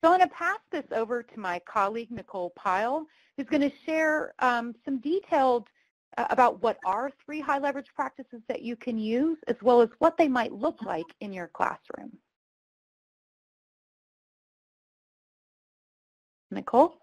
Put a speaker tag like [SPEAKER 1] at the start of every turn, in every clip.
[SPEAKER 1] So I'm going to pass this over to my colleague, Nicole Pyle, who's going to share some detailed about what are 3 high leverage practices that you can use, as well as what they might look like in your classroom. Nicole?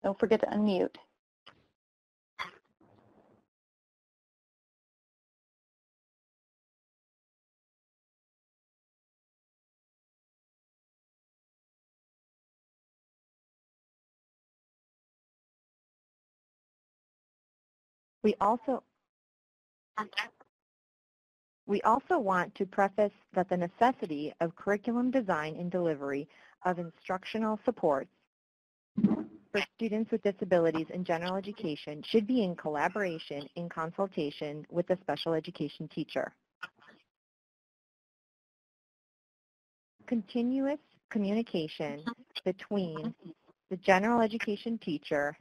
[SPEAKER 1] Don't forget to unmute.
[SPEAKER 2] We also want to preface that the necessity of curriculum design and delivery of instructional supports for students with disabilities in general education should be in collaboration in consultation with the special education teacher. Continuous communication between the general education teacher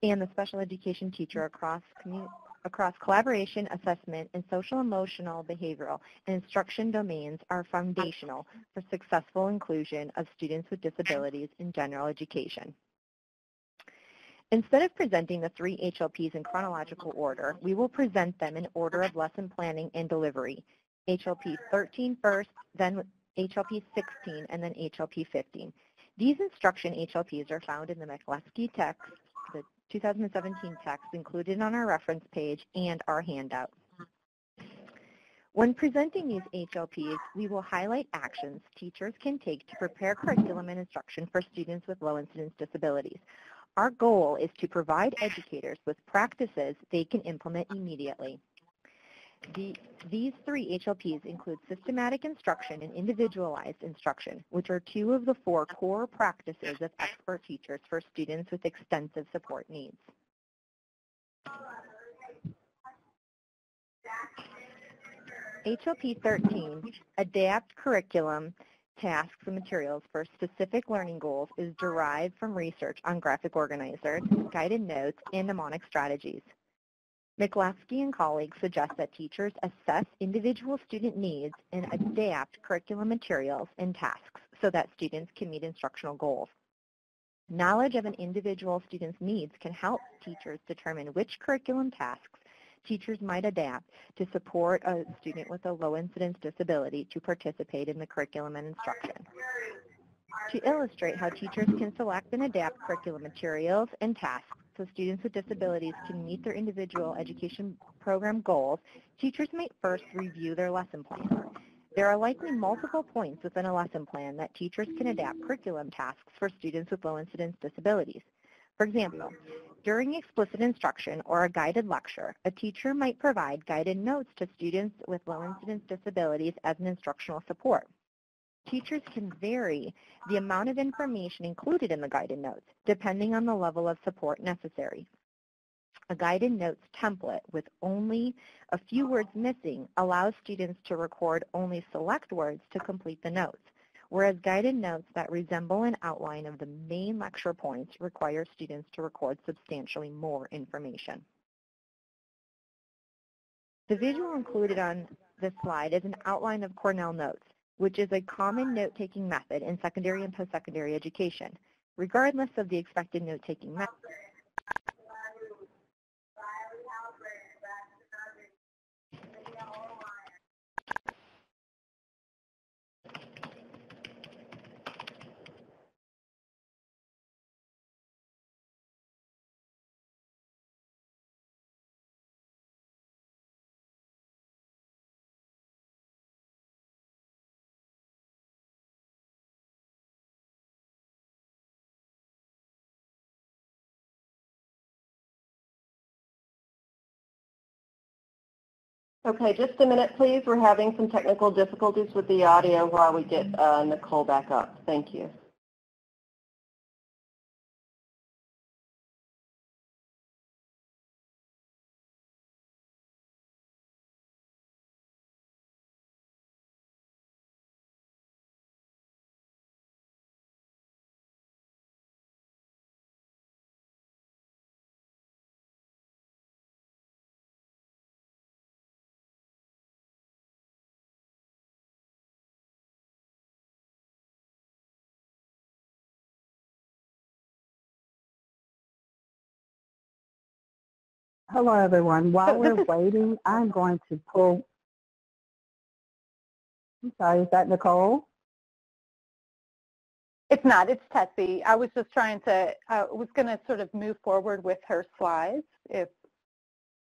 [SPEAKER 2] and the special education teacher across collaboration, assessment, and social-emotional, behavioral, and instruction domains are foundational for successful inclusion of students with disabilities in general education. Instead of presenting the 3 HLPs in chronological order, we will present them in order of lesson planning and delivery. HLP 13 first, then HLP 16, and then HLP 15. These instruction HLPs are found in the McLeskey text, the 2017 text included on our reference page and our handout. When presenting these HLPs, we will highlight actions teachers can take to prepare curriculum and instruction for students with low-incidence disabilities. Our goal is to provide educators with practices they can implement immediately. These 3 HLPs include systematic instruction and individualized instruction, which are 2 of the 4 core practices of expert teachers for students with extensive support needs. HLP 13, Adapt Curriculum, Tasks and Materials for Specific Learning Goals, is derived from research on graphic organizers, guided notes, and mnemonic strategies. McLeskey and colleagues suggest that teachers assess individual student needs and adapt curriculum materials and tasks so that students can meet instructional goals. Knowledge of an individual student's needs can help teachers determine which curriculum tasks teachers might adapt to support a student with a low-incidence disability to participate in the curriculum and instruction. To illustrate how teachers can select and adapt curriculum materials and tasks so students with disabilities can meet their individual education program goals, teachers might first review their lesson plan. There are likely multiple points within a lesson plan that teachers can adapt curriculum tasks for students with low-incidence disabilities. For example, during explicit instruction or a guided lecture, a teacher might provide guided notes to students with low-incidence disabilities as an instructional support. Teachers can vary the amount of information included in the guided notes, depending on the level of support necessary. A guided notes template with only a few words missing allows students to record only select words to complete the notes, whereas guided notes that resemble an outline of the main lecture points require students to record substantially more information. The visual included on this slide is an outline of Cornell notes, which is a common note-taking method in secondary and post-secondary education. Regardless of the expected note-taking method,
[SPEAKER 3] Okay, just a minute, please. We're having some technical difficulties with the audio while we get Nicole back up. Thank you.
[SPEAKER 4] Hello, everyone. While we're waiting, I'm going to pull. I'm sorry, is that Nicole?
[SPEAKER 1] It's not. It's Tessie. I was just trying to, was going to sort of move forward with her slides if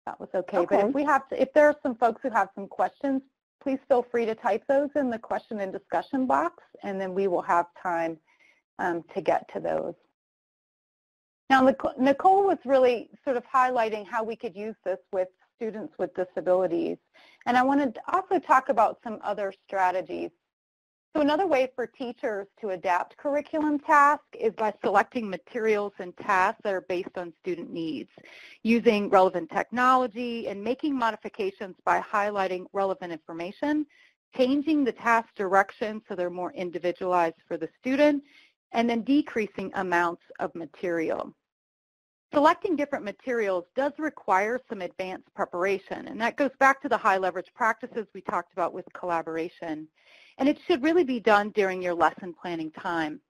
[SPEAKER 1] that was okay. But if we have to, if there are some folks who have some questions, please feel free to type those in the question and discussion box, and then we will have time to get to those. Now, Nicole was really sort of highlighting how we could use this with students with disabilities. And I wanted to also talk about some other strategies. So another way for teachers to adapt curriculum tasks is by selecting materials and tasks that are based on student needs, using relevant technology and making modifications by highlighting relevant information, changing the task direction so they're more individualized for the student, and then decreasing amounts of material. Selecting different materials does require some advanced preparation, and that goes back to the high leverage practices we talked about with collaboration. And it should really be done during your lesson planning time.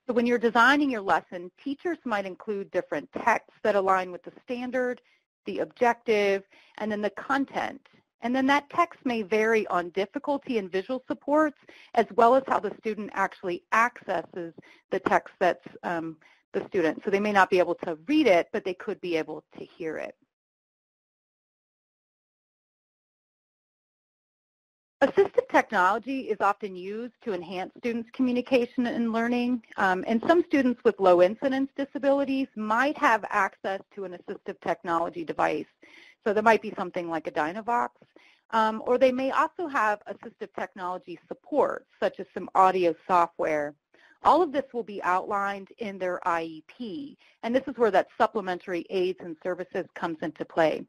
[SPEAKER 1] So when you're designing your lesson, teachers might include different texts that align with the standard, the objective, and then the content. And then that text may vary on difficulty and visual supports, as well as how the student actually accesses the text that's the student. So they may not be able to read it, but they could be able to hear it. Assistive technology is often used to enhance students' communication and learning, and some students with low-incidence disabilities might have access to an assistive technology device. So there might be something like a Dynavox, or they may also have assistive technology support, such as some audio software. All of this will be outlined in their IEP, and this is where that supplementary aids and services comes into play.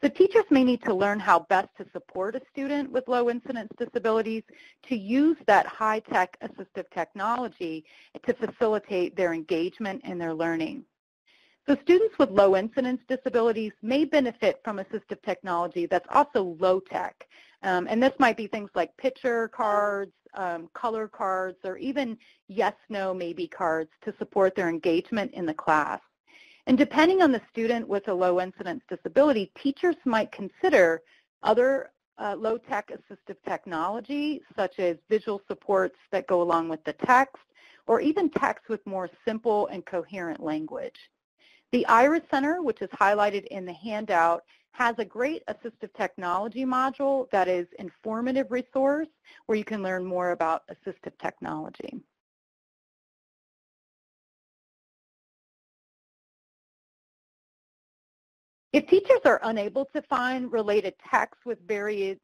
[SPEAKER 1] So teachers may need to learn how best to support a student with low incidence disabilities to use that high-tech assistive technology to facilitate their engagement and their learning. So students with low incidence disabilities may benefit from assistive technology that's also low-tech. And this might be things like picture cards, color cards, or even yes, no, maybe cards to support their engagement in the class. And depending on the student with a low incidence disability, teachers might consider other low-tech assistive technology, such as visual supports that go along with the text, or even text with more simple and coherent language. The IRIS Center, which is highlighted in the handout, has a great assistive technology module that is an informative resource where you can learn more about assistive technology. If teachers are unable to find related texts with varied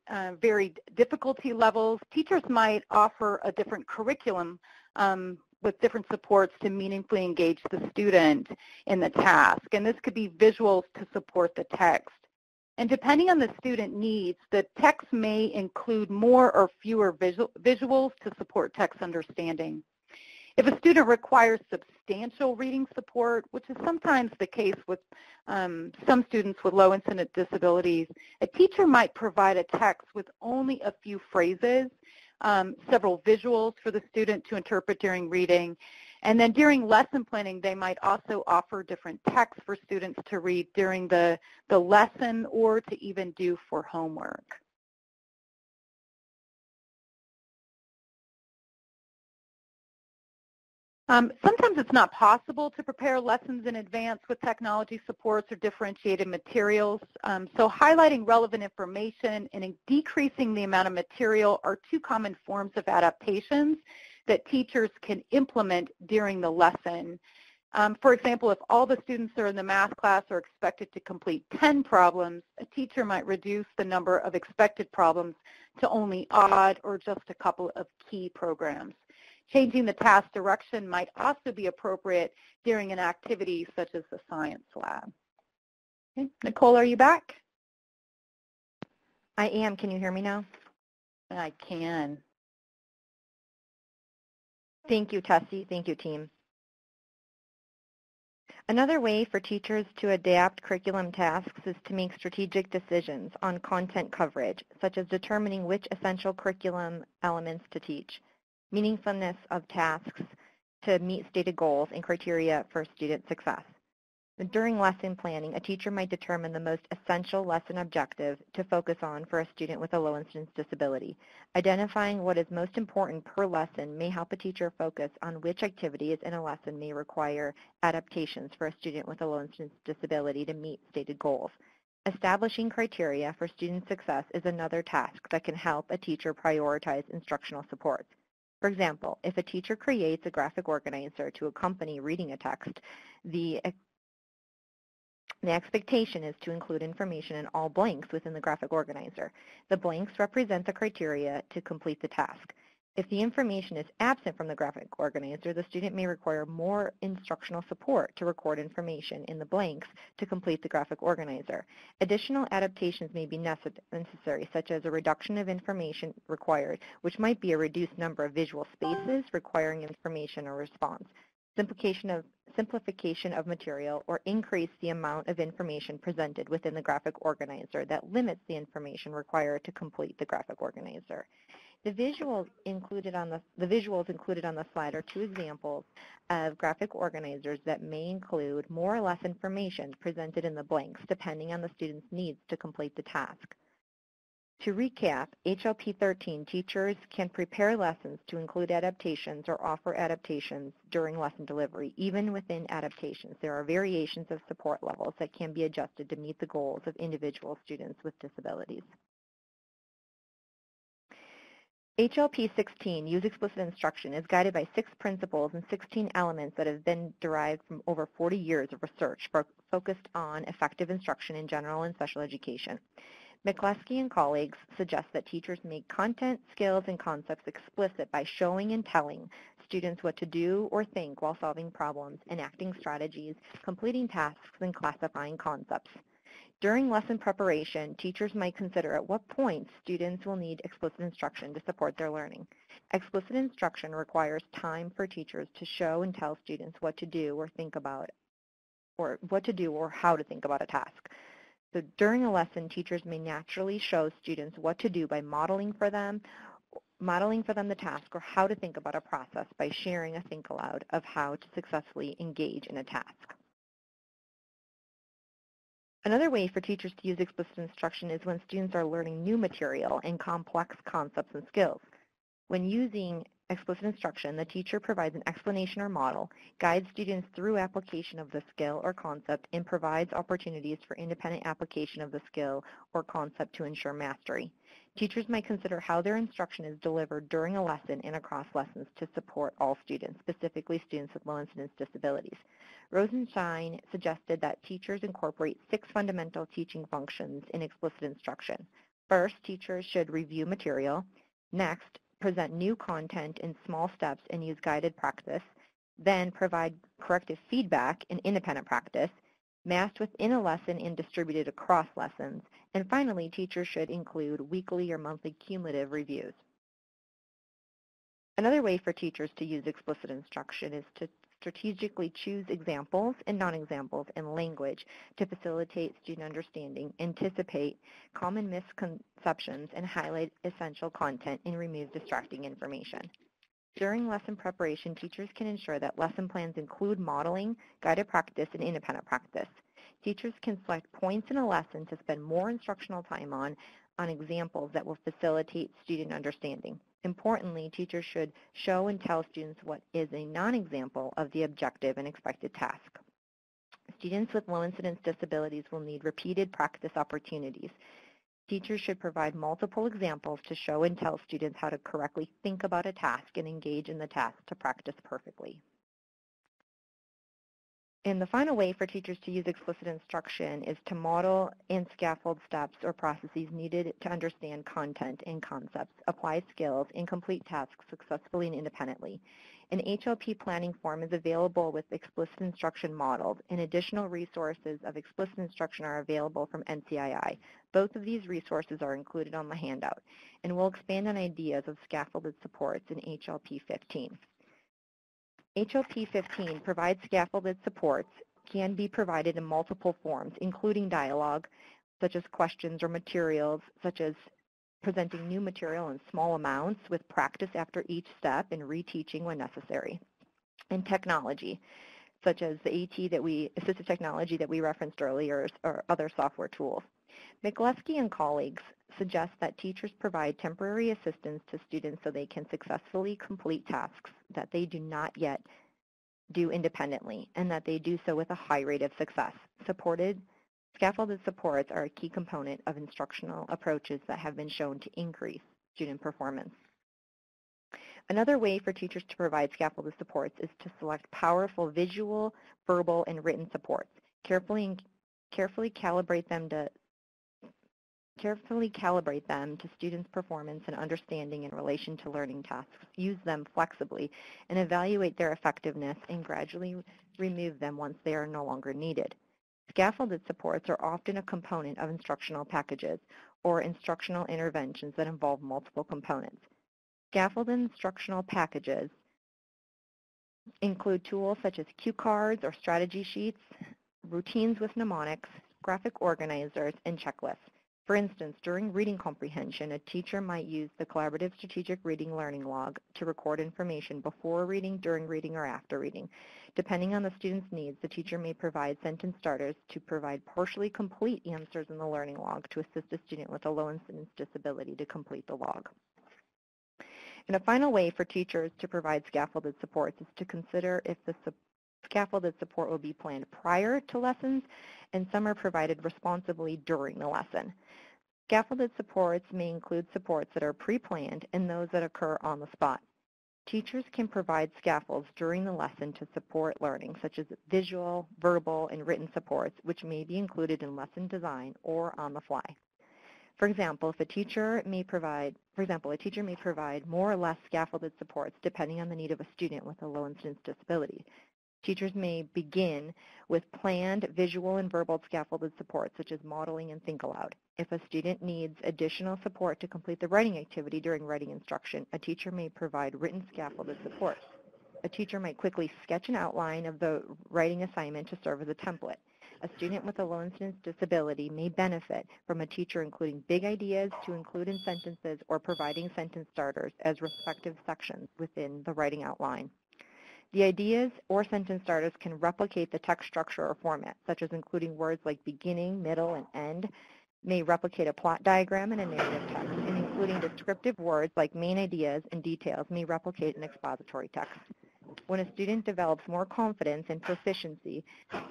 [SPEAKER 1] difficulty levels, teachers might offer a different curriculum with different supports to meaningfully engage the student in the task. And this could be visuals to support the text. And depending on the student needs, the text may include more or fewer visuals to support text understanding. If a student requires substantial reading support, which is sometimes the case with some students with low incidence disabilities, a teacher might provide a text with only a few phrases, several visuals for the student to interpret during reading, and then during lesson planning, they might also offer different texts for students to read during the lesson or to even do for homework. Sometimes it's not possible to prepare lessons in advance with technology supports or differentiated materials. So highlighting relevant information and decreasing the amount of material are two common forms of adaptations that teachers can implement during the lesson. For example, if all the students are in the math class are expected to complete 10 problems, a teacher might reduce the number of expected problems to only odd or just a couple of key programs. Changing the task direction might also be appropriate during an activity such as the science lab. Okay. Nicole, are you back?
[SPEAKER 2] I am. Can you hear me now?
[SPEAKER 1] I can.
[SPEAKER 2] Thank you, Tessie. Thank you, team. Another way for teachers to adapt curriculum tasks is to make strategic decisions on content coverage, such as determining which essential curriculum elements to teach, meaningfulness of tasks to meet stated goals and criteria for student success. During lesson planning, a teacher might determine the most essential lesson objective to focus on for a student with a low-incidence disability. Identifying what is most important per lesson may help a teacher focus on which activities in a lesson may require adaptations for a student with a low-incidence disability to meet stated goals. Establishing criteria for student success is another task that can help a teacher prioritize instructional supports. For example, if a teacher creates a graphic organizer to accompany reading a text, the expectation is to include information in all blanks within the graphic organizer. The blanks represent the criteria to complete the task. If the information is absent from the graphic organizer, the student may require more instructional support to record information in the blanks to complete the graphic organizer. Additional adaptations may be necessary, such as a reduction of information required, which might be a reduced number of visual spaces requiring information or response. Simplification of material, or increase the amount of information presented within the graphic organizer that limits the information required to complete the graphic organizer. The visuals included on the slide are two examples of graphic organizers that may include more or less information presented in the blanks depending on the student's needs to complete the task. To recap, HLP 13 teachers can prepare lessons to include adaptations or offer adaptations during lesson delivery. Even within adaptations, there are variations of support levels that can be adjusted to meet the goals of individual students with disabilities. HLP 16, Use Explicit Instruction, is guided by 6 principles and 16 elements that have been derived from over 40 years of research focused on effective instruction in general and special education. McCleskey and colleagues suggest that teachers make content, skills, and concepts explicit by showing and telling students what to do or think while solving problems, enacting strategies, completing tasks, and classifying concepts. During lesson preparation, teachers might consider at what points students will need explicit instruction to support their learning. Explicit instruction requires time for teachers to show and tell students what to do or think about, or how to think about a task. So during a lesson, teachers may naturally show students what to do by modeling for them the task or how to think about a process by sharing a think aloud of how to successfully engage in a task. Another way for teachers to use explicit instruction is when students are learning new material and complex concepts and skills. When using explicit instruction, the teacher provides an explanation or model, guides students through application of the skill or concept, and provides opportunities for independent application of the skill or concept to ensure mastery. Teachers might consider how their instruction is delivered during a lesson and across lessons to support all students, specifically students with low-incidence disabilities. Rosenstein suggested that teachers incorporate 6 fundamental teaching functions in explicit instruction. First, teachers should review material. Next, present new content in small steps and use guided practice. Then provide corrective feedback in independent practice, massed within a lesson and distributed across lessons. And finally, teachers should include weekly or monthly cumulative reviews. Another way for teachers to use explicit instruction is to strategically choose examples and non-examples in language to facilitate student understanding, anticipate common misconceptions, and highlight essential content and remove distracting information. During lesson preparation, teachers can ensure that lesson plans include modeling, guided practice, and independent practice. Teachers can select points in a lesson to spend more instructional time on examples that will facilitate student understanding. Importantly, teachers should show and tell students what is a non-example of the objective and expected task. Students with low-incidence disabilities will need repeated practice opportunities. Teachers should provide multiple examples to show and tell students how to correctly think about a task and engage in the task to practice perfectly. And the final way for teachers to use explicit instruction is to model and scaffold steps or processes needed to understand content and concepts, apply skills, and complete tasks successfully and independently. An HLP planning form is available with explicit instruction modeled, and additional resources of explicit instruction are available from NCII. Both of these resources are included on the handout, and we'll expand on ideas of scaffolded supports in HLP 15. HLP 15 provides scaffolded supports, can be provided in multiple forms, including dialogue, such as questions or materials, such as presenting new material in small amounts with practice after each step and reteaching when necessary. And technology. such as the assistive technology that we referenced earlier, or other software tools. McLeskey and colleagues suggest that teachers provide temporary assistance to students so they can successfully complete tasks that they do not yet do independently, and that they do so with a high rate of success. Scaffolded supports are a key component of instructional approaches that have been shown to increase student performance. Another way for teachers to provide scaffolded supports is to select powerful visual, verbal, and written supports. Carefully calibrate them to students' performance and understanding in relation to learning tasks. Use them flexibly and evaluate their effectiveness, and gradually remove them once they are no longer needed. Scaffolded supports are often a component of instructional packages or instructional interventions that involve multiple components. Scaffolded instructional packages include tools such as cue cards or strategy sheets, routines with mnemonics, graphic organizers, and checklists. For instance, during reading comprehension, a teacher might use the Collaborative Strategic Reading Learning Log to record information before reading, during reading, or after reading. Depending on the student's needs, the teacher may provide sentence starters to provide partially complete answers in the learning log to assist a student with a low-incidence disability to complete the log. And a final way for teachers to provide scaffolded supports is to consider if the scaffolded support will be planned prior to lessons, and some are provided responsibly during the lesson. Scaffolded supports may include supports that are pre-planned and those that occur on the spot. Teachers can provide scaffolds during the lesson to support learning, such as visual, verbal, and written supports, which may be included in lesson design or on the fly. For example, a teacher may provide more or less scaffolded supports depending on the need of a student with a low-incidence disability. Teachers may begin with planned visual and verbal scaffolded supports, such as modeling and think aloud. If a student needs additional support to complete the writing activity during writing instruction, a teacher may provide written scaffolded support. A teacher might quickly sketch an outline of the writing assignment to serve as a template. A student with a low-incidence disability may benefit from a teacher including big ideas to include in sentences or providing sentence starters as respective sections within the writing outline. The ideas or sentence starters can replicate the text structure or format, such as including words like beginning, middle, and end, may replicate a plot diagram and a narrative text, and including descriptive words like main ideas and details may replicate an expository text. When a student develops more confidence and proficiency,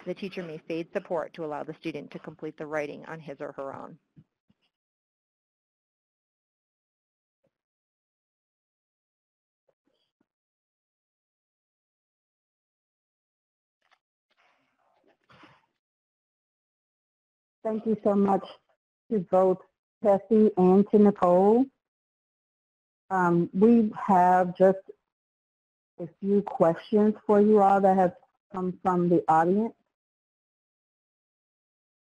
[SPEAKER 2] the teacher may fade support to allow the student to complete the writing on his or her own.
[SPEAKER 4] Thank you so much to both Tessie and to Nicole. We have just a few questions for you all that have come from the audience.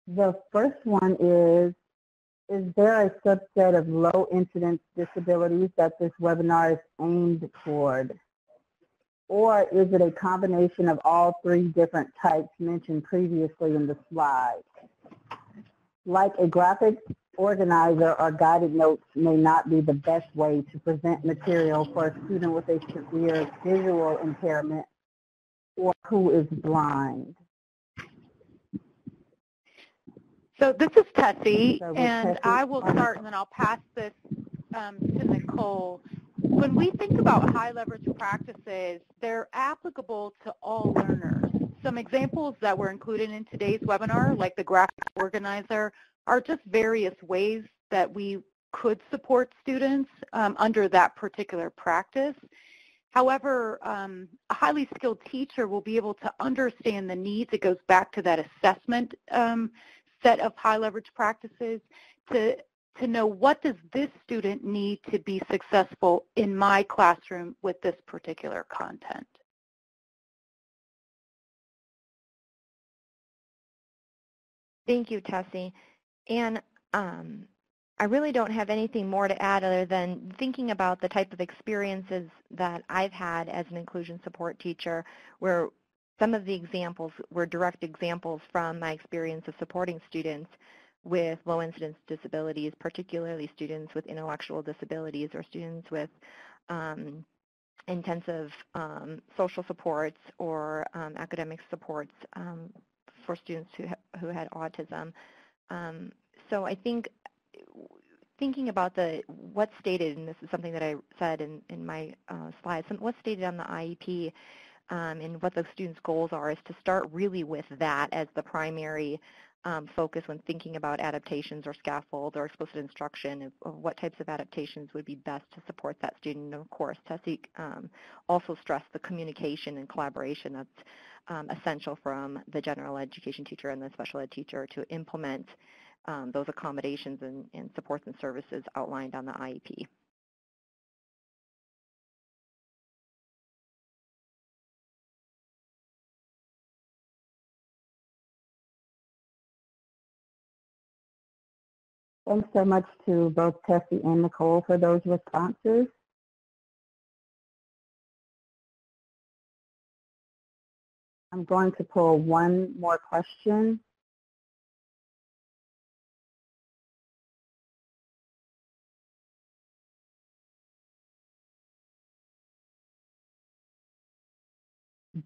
[SPEAKER 4] The first one is there a subset of low incidence disabilities that this webinar is aimed toward? Or is it a combination of all three different types mentioned previously in the slide? Like a graphic organizer or guided notes may not be the best way to present material for a student with a severe visual impairment or who is blind.
[SPEAKER 1] So this is Tessie, and I will start and then I'll pass this to Nicole. When we think about high leverage practices, they're applicable to all learners. Some examples that were included in today's webinar, like the graphic organizer, are just various ways that we could support students under that particular practice. However, a highly skilled teacher will be able to understand the needs. It goes back to that assessment set of high leverage practices to know, what does this student need to be successful in my classroom with this particular content.
[SPEAKER 2] Thank you, Tessie. And I really don't have anything more to add other than thinking about the type of experiences that I've had as an inclusion support teacher, where some of the examples were direct examples from my experience of supporting students with low incidence disabilities, particularly students with intellectual disabilities or students with intensive social supports or academic supports for students who had autism. So I think thinking about what's stated, and this is something that I said in my slides, what's stated on the IEP and what the students' goals are is to start really with that as the primary focus when thinking about adaptations or scaffold or explicit instruction of what types of adaptations would be best to support that student. And of course, Tessie also stressed the communication and collaboration that's essential from the general education teacher and the special ed teacher to implement those accommodations and supports and services outlined on the IEP.
[SPEAKER 4] Thanks so much to both Tessie and Nicole for those responses. I'm going to pull one more question.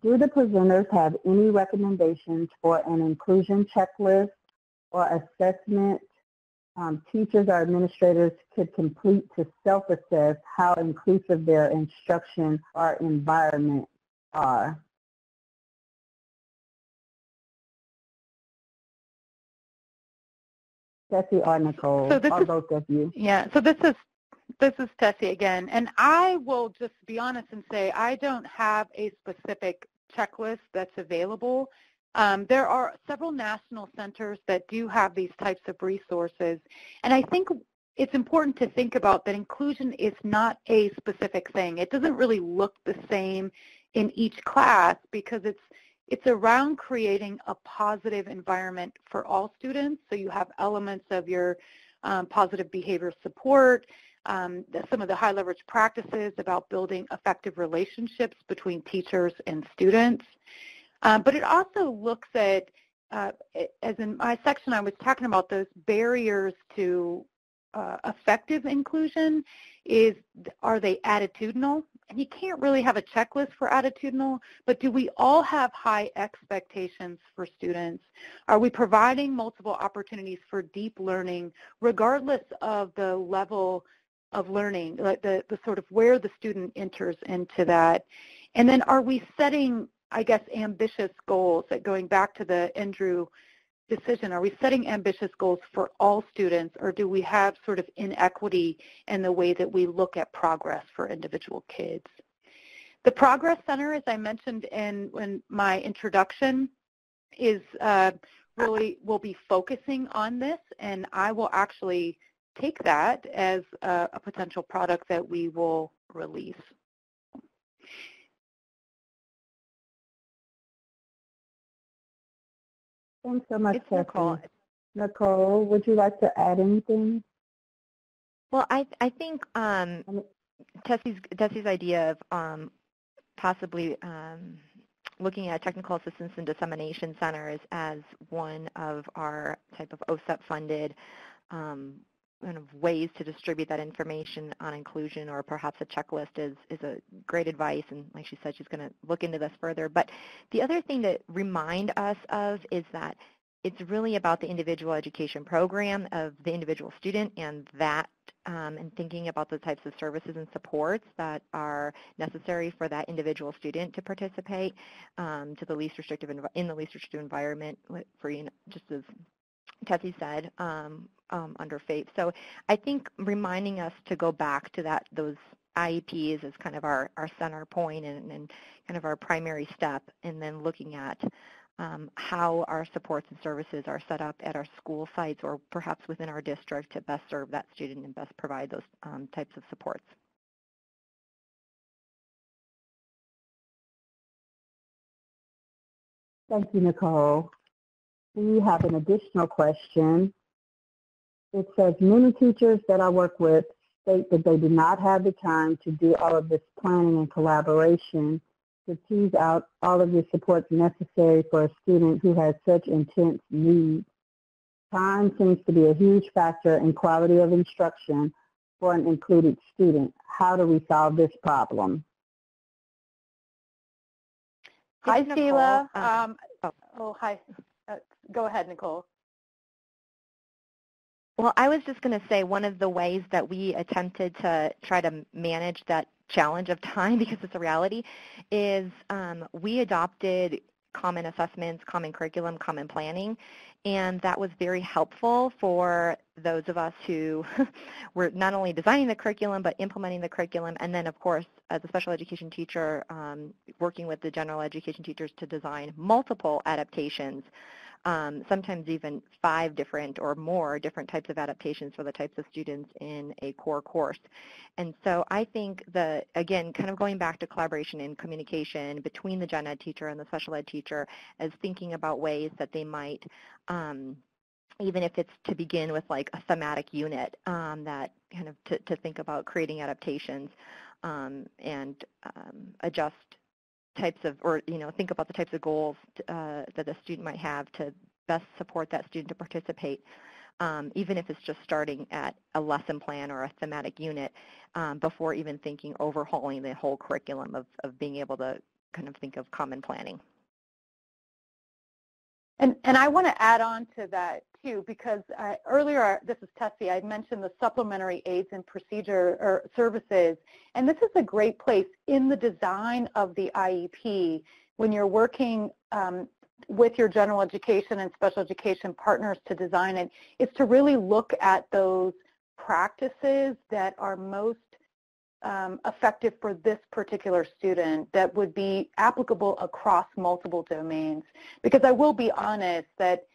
[SPEAKER 4] Do the presenters have any recommendations for an inclusion checklist or assessment teachers or administrators could complete to self-assess how inclusive their instruction or environment are? Tessie or Nicole,
[SPEAKER 1] or
[SPEAKER 4] both of you.
[SPEAKER 1] Yeah, so this is Tessie again, and I will just be honest and say I don't have a specific checklist that's available. There are several national centers that do have these types of resources, and I think it's important to think about that inclusion is not a specific thing. It doesn't really look the same in each class because it's around creating a positive environment for all students. So you have elements of your positive behavior support, some of the high leverage practices about building effective relationships between teachers and students. But it also looks at, as in my section I was talking about, those barriers to effective inclusion are they attitudinal? And you can't really have a checklist for attitudinal, but do we all have high expectations for students? Are we providing multiple opportunities for deep learning regardless of the level of learning, like the sort of where the student enters into that? And then are we setting, I guess, ambitious goals, like going back to the Andrew decision, are we setting ambitious goals for all students, or do we have sort of inequity in the way that we look at progress for individual kids? The Progress Center, as I mentioned in my introduction, is really will be focusing on this, and I will actually take that as a potential product that we will release.
[SPEAKER 4] Thanks so much,
[SPEAKER 2] Nicole.
[SPEAKER 4] Nicole, would you like to add anything?
[SPEAKER 2] Well, I think Tessie's idea of possibly looking at technical assistance and dissemination centers as one of our type of OSEP-funded kind of ways to distribute that information on inclusion, or perhaps a checklist is a great advice, and like she said, she's going to look into this further. But the other thing to remind us of is that it's really about the individual education program of the individual student, and that and thinking about the types of services and supports that are necessary for that individual student to participate to the least restrictive in the least restrictive environment, for just as Tessie said, under FAPE. So I think reminding us to go back to those IEPs as kind of our center point and kind of our primary step, and then looking at how our supports and services are set up at our school sites or perhaps within our district to best serve that student and best provide those types of supports.
[SPEAKER 4] Thank you, Nicole. We have an additional question. It says, many teachers that I work with state that they do not have the time to do all of this planning and collaboration to tease out all of the supports necessary for a student who has such intense needs. Time seems to be a huge factor in quality of instruction for an included student. How do we solve this problem?
[SPEAKER 1] Hi,
[SPEAKER 2] Nicole.
[SPEAKER 1] Sheila. Hi. Go ahead, Nicole.
[SPEAKER 2] Well, I was just going to say one of the ways that we attempted to try to manage that challenge of time, because it's a reality, is we adopted common assessments, common curriculum, common planning, and that was very helpful for those of us who were not only designing the curriculum but implementing the curriculum, and then of course as a special education teacher working with the general education teachers to design multiple adaptations, sometimes even 5 different or more different types of adaptations for the types of students in a core course. And so I think again, kind of going back to collaboration and communication between the gen ed teacher and the special ed teacher as thinking about ways that they might, even if it's to begin with like a thematic unit, that kind of to think about creating adaptations and adjust types of, or think about the types of goals that a student might have to best support that student to participate, even if it's just starting at a lesson plan or a thematic unit before even thinking overhauling the whole curriculum of being able to kind of think of common planning.
[SPEAKER 1] And I want to add on to that too, because earlier, this is Tessie, I mentioned the supplementary aids and procedure or services, and this is a great place in the design of the IEP when you're working with your general education and special education partners to design it, is to really look at those practices that are most effective for this particular student that would be applicable across multiple domains. Because I will be honest that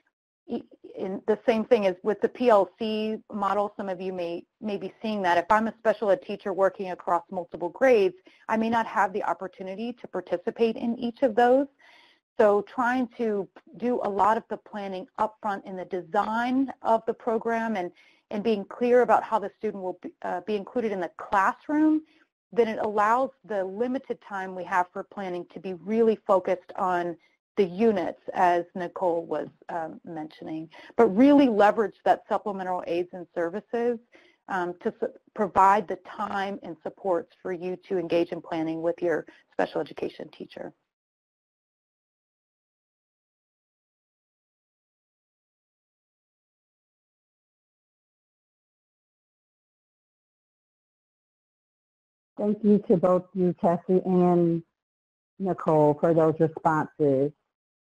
[SPEAKER 1] in the same thing as with the PLC model, some of you may be seeing that. If I'm a special ed teacher working across multiple grades, I may not have the opportunity to participate in each of those. So trying to do a lot of the planning upfront in the design of the program and being clear about how the student will be included in the classroom, then it allows the limited time we have for planning to be really focused on the units, as Nicole was mentioning, but really leverage that supplemental aids and services to provide the time and supports for you to engage in planning with your special education teacher.
[SPEAKER 4] Thank you to both you, Tessie and Nicole, for those responses.